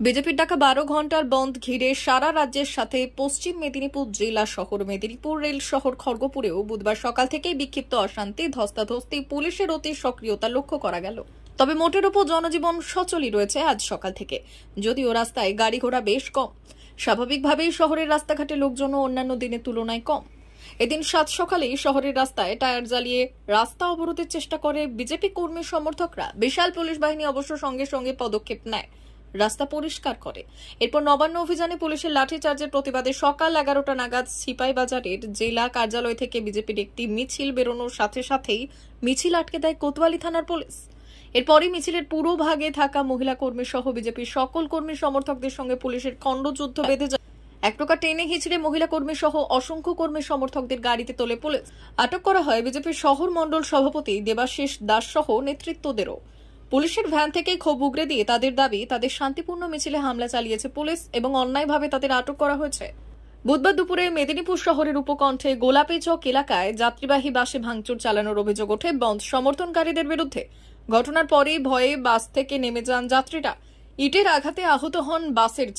বিজেপির ডাকা 12 ঘন্টার বন্ধ ঘিরে সারা রাজ্যের সাথে পশ্চিম মেদিনীপুর জেলা শহর মেদিনীপুর রেল শহর খড়গপুরেও বুধবার সকাল থেকেই বিক্ষিপ্ত অশান্তি, ধস্তাধস্তি, পুলিশের অতি সক্রিয়তা লক্ষ্য করা গেল। তবে মোটের উপর জনজীবন সচলই রয়েছে আজ সকাল থেকে, যদিও রাস্তায় গাড়ি ঘোড়া বেশ কম। স্বাভাবিকভাবেই শহরের রাস্তাঘাটে লোকজনও অন্যান্য দিনের তুলনায় কম। এদিন সাত সকালেই শহরের রাস্তায় টায়ার জ্বালিয়ে রাস্তা অবরোধের চেষ্টা করে বিজেপি কর্মী সমর্থকরা। বিশাল পুলিশ বাহিনী অবশ্য সঙ্গে সঙ্গে পদক্ষেপ নেয়, রাস্তা পরিষ্কার করে। এরপর নবান্ন অভিযানে পুলিশের লাঠিচার্জের প্রতিবাদে সকাল 11টা নাগাদ সিপাহীবাজারের জেলা কার্যালয় থেকে বিজেপির একটি মিছিল বেরোনোর সাথে সাথেই মিছিল আটকে দেয় কোতোয়ালি থানার পুলিশ। এরপরই মিছিলের পুরো ভাগে থাকা মহিলা কর্মী সহ বিজেপির সকল কর্মী সমর্থকদের সঙ্গে পুলিশের খণ্ডযুদ্ধ বেঁধে যায়। এক প্রকার টেনে হিঁচড়ে মহিলা কর্মী সহ অসংখ্য কর্মী সমর্থকদের গাড়িতে তোলে পুলিশ। আটক করা হয় বিজেপির শহর মণ্ডল সভাপতি দেবাশিস দাস সহ নেতৃত্বদেরও। পুলিশের ভ্যান থেকে ক্ষোভ উগরে দিয়ে তাদের দাবি, তাদের শান্তিপূর্ণ মিছিলে হামলা চালিয়েছে পুলিশ এবং অন্যায়ভাবে তাদের আটক করা হয়েছে। বুধবার দুপুরে মেদিনীপুর শহরের উপকণ্ঠে গোলাপী চক এলাকায় যাত্রীবাহী বাসে ভাঙচুর চালানোর অভিযোগ ওঠে বন্ধ সমর্থনকারীদের বিরুদ্ধে। ঘটনার পরেই ভয়ে বাস থেকে নেমে যান যাত্রীরা। ইটের আঘাতে আহত হন বাসের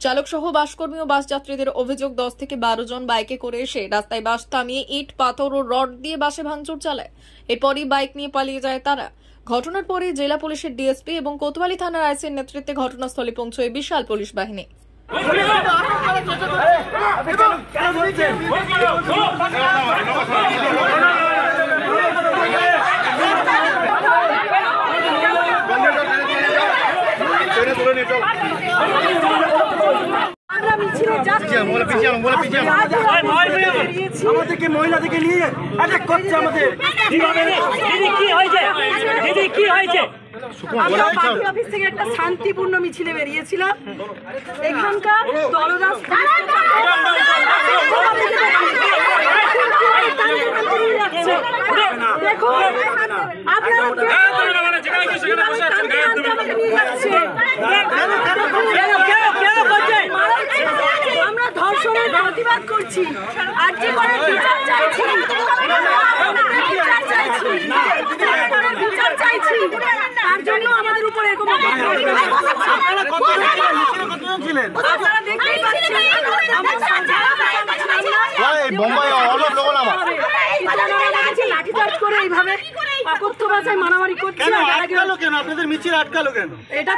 চালক সহ বাসকর্মী ও বাস যাত্রীদের অভিযোগ, 10 থেকে 12 জন বাইকে করে এসে রাস্তায় বাস থামিয়ে ইট, পাথর ও রড দিয়ে বাসে ভাঙচুর চালায়। এরপরই বাইক নিয়ে পালিয়ে যায় তারা। ঘটনার পরে জেলা পুলিশের ডিএসপি এবং কোতোয়ালি থানার আইসির নেতৃত্বে ঘটনাস্থলে পৌঁছয় বিশাল পুলিশ বাহিনী। আমাদেরকে মহিলাদেরকে নিয়ে অ্যাটাক করছে আমাদের। আমরা পার্টি অফিস থেকে একটা শান্তিপূর্ণ মিছিলে বেরিয়েছিলাম। এখানকার দলদাস দেখুন আমরা ধর্ষণের প্রতিবাদ করছি, আর যে করে বিচার চাইছি, বিচার চাইছি, তার জন্য আমাদের উপরে এরকম আপনারা দেখতেই পাচ্ছেন। লাঠিচার্জ করে এইভাবে অকথ্য ভাষায় মারামারি করছে। আপনাদের মিছিল আটকালো কেন? এটা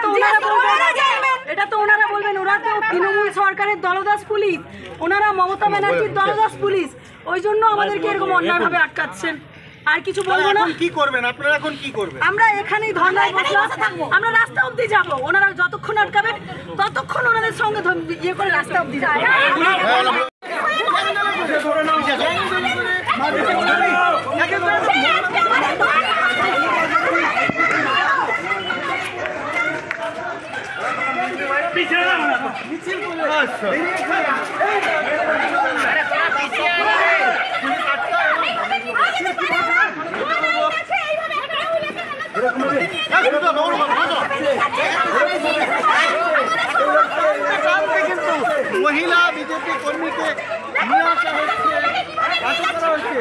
তো ওনারা বলবেন। ওরা তো তৃণমূল সরকারের দলদাস পুলিশ, ওনারা মমতা ব্যানার্জির দলদাস পুলিশ, ওই জন্য আমাদেরকে এরকম অন্যায়ভাবে আটকাচ্ছেন। আর কিছু বলবো না। কি করবেন আপনারা? এখন কি করবেন? আমরা এখানেই ধর্নায় বসলাম, আমরা রাস্তা অবধি যাবো। ওনারা যতক্ষণ আটকাবেন ততক্ষণ ওনাদের সঙ্গে ইয়ে করে রাস্তা অবধি যাবে। মহিলা বিজেপি কর্মীকে নিয়ে আসা হচ্ছে, আটক করা হচ্ছে।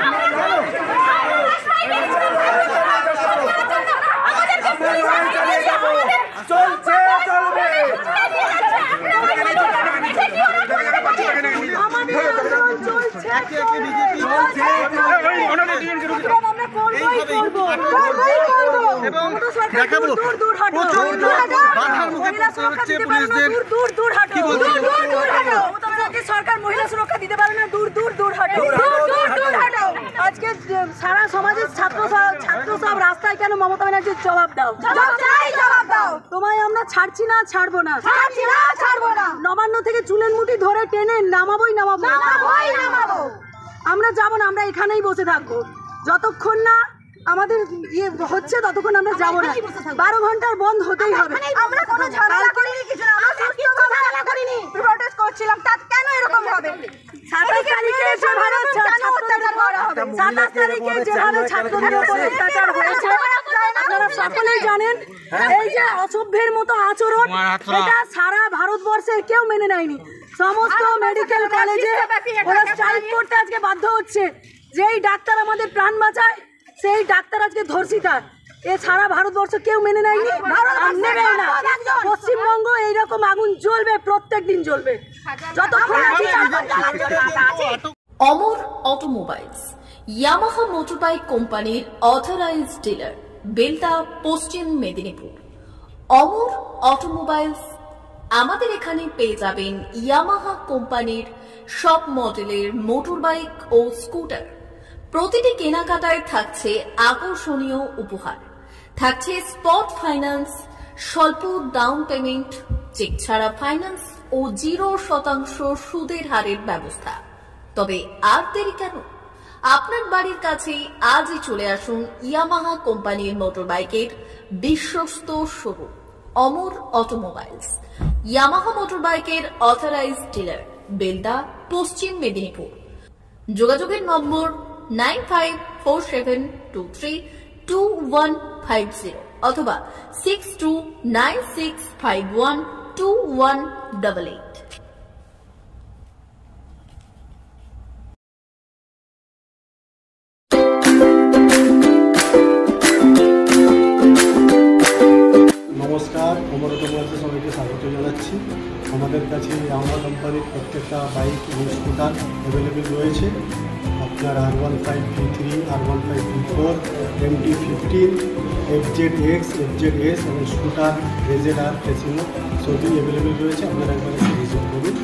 সরকার মহিলা সুরক্ষা দিতে পারে না, দূর দূর দূর হাঁটো। আজকে সারা সমাজের ছাত্র সব রাস্তায় কেন মমতা ব্যানার্জির জবাব দাও, জবাব দাও। তোমায় আমরা ছাড়ছি না, ছাড়বো না। নবান্ন থেকে চুলের মুঠি ধরে টেনে নামাবোই নামাবো। আমরা যাবো না, আমরা এখানেই বসে থাকবো যতক্ষণ না আমাদের ইয়ে হচ্ছে, ততক্ষণ আমরা যাবো না। 12 ঘন্টার বন্ধ হতেই হবে। আমরা কোনো ঝামেলা করিনি, কিছু না, আমরা সুষ্ঠু ঝামেলা করিনি, প্রোটেস্ট করছিলাম। তা কেন এরকম হবে? 27 তারিখে যেভাবে 27 তারিখে যেভাবে ছাত্রদের উপর অত্যাচার হয়েছে আপনারা সকলেই জানেন। এই যে অসভ্যের মতো আচরণ, এটা সারা ভারতবর্ষে কেউ মেনে নেয়নি। সমস্ত মেডিকেল কলেজে ওরা স্ট্রাইক করতে আজকে বাধ্য হচ্ছে। যেই ডাক্তার আমাদের প্রাণ বাঁচায় সেই ডাক্তার আজকে ধর্ষিতা। এ সারা ভারতবর্ষ কেউ মেনে নেয়নি, আর নেবেও না। পশ্চিমবঙ্গ এইরকম আগুন জ্বলবে, প্রত্যেক দিন জ্বলবে যতক্ষণ না বিচার আছে। অমর অটোমোবাইলস ইয়ামাহা মোটরবাইক কোম্পানির অথরাইজড ডিলার, বেলদা, পশ্চিম মেদিনীপুর। অমর অটোমোবাইলস, আমাদের এখানে পেয়ে যাবেন ইয়ামাহা কোম্পানির সব মডেলের মোটরবাইক ও স্কুটার। প্রতিটি কেনাকাটায় থাকছে আকর্ষণীয় উপহার, থাকছে স্পট ফাইন্যান্স, স্বল্প ডাউন পেমেন্ট, চেক ছাড়া ফাইন্যান্স ও 0% সুদের হারের ব্যবস্থা। তবে আর দেরি কেন? আপনার বাড়ির কাছেই আজই চলে আসুন ইয়ামাহা কোম্পানির মোটরবাইকের বিশ্বস্ত শোরুম অমর অটোমোবাইলস, ইয়ামাহা মোটরবাইকের অথরাইজড ডিলার, বেলদা, পশ্চিম মেদিনীপুর। যোগাযোগের নম্বর 9547232150 অথবা 6296512188। নমস্কার, অমর অটোমোবাইলসে সবাইকে স্বাগত জানাচ্ছি। আমাদের কাছে ইয়ামাহা কোম্পানির প্রত্যেকটা বাইক এবং স্কুটার অ্যাভেলেবেল রয়েছে। আপনার R15 V3, R15 V4, MT-15, FZX, FZS এবং স্কুটার RZR ফেসিনো সবই অ্যাভেলেবেল রয়েছে। আপনারা একবার এসে ভিজিট করুন।